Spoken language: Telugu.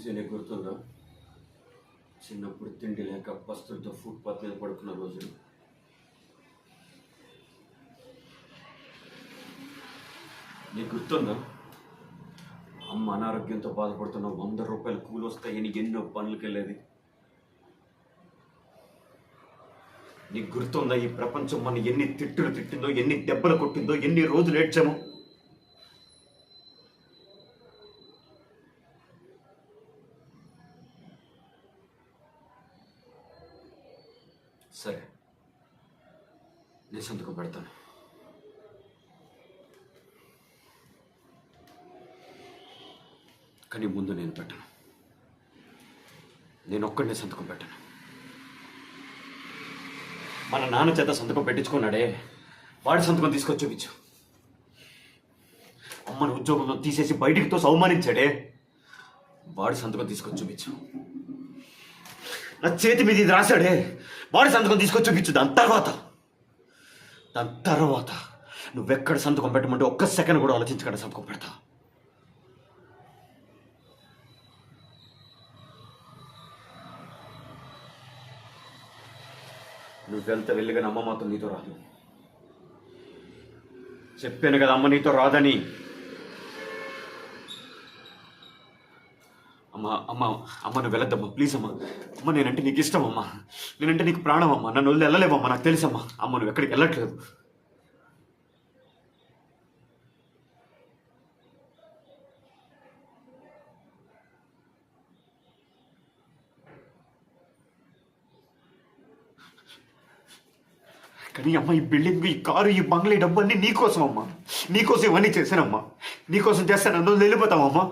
విజయ్ నీకు గుర్తుందా? చిన్నప్పుడు తిండి లేక పస్తులతో ఫుట్పాత్ మీద పడుకున్న రోజులు. నీకు గుర్తుందా? అమ్మ అనారోగ్యంతో బాధపడుతున్న 100 రూపాయలు కూలి వస్తాయని ఎన్నో పనులకు వెళ్ళేది. నీకు గుర్తుందా ఈ ప్రపంచం మన ఎన్ని తిట్టులు తిట్టిందో, ఎన్ని దెబ్బలు కొట్టిందో, ఎన్ని రోజులు ఏడ్చామో? సరే, నేను సంతకం పెడతాను. కానీ ముందు నేను పెట్టను. నేను ఒక్కడినే సంతకం పెట్టను. మన నాన్న చేత సంతకం పెట్టించుకున్నాడే, వాడి సంతకం తీసుకొచ్చి చూపించు. అమ్మని ఉద్యోగంలో తీసేసి బయటికి తోసి అవమానించాడే, వాడి సంతకం తీసుకొచ్చి చూపించు. నా చేతి మీద ఇది రాశాడే, వాడి సంతకం తీసుకొచ్చి చూపించు. దాని తర్వాత నువ్వెక్కడ సంతకం పెట్టమంటే ఒక్క సెకండ్ కూడా ఆలోచించకుండా సంతకం పెడతా. నువ్వెంత వెళ్ళిగా అమ్మ మాత్రం నీతో రాదు. చెప్పాను కదా అమ్మ నీతో రాదని. నువ్వు వెళ్ళొద్దమ్మా, ప్లీజ్ అమ్మా. నేనంటే నీకు ఇష్టం అమ్మా, నేనంటే నీకు ప్రాణం అమ్మా. నన్ను వదిలి వెళ్ళలేవమ్మా, నాకు తెలుసమ్మా. నువ్వు ఎక్కడికి వెళ్ళట్లేదు. కానీ అమ్మ, ఈ బిల్డింగ్, ఈ కారు, ఈ బంగ్లీ, డబ్బు అన్నీ నీకోసం అమ్మా. నీకోసం ఇవన్నీ చేశానమ్మా. నీకోసం చేస్తాను, నన్ను వెళ్ళిపోతావమ్మా.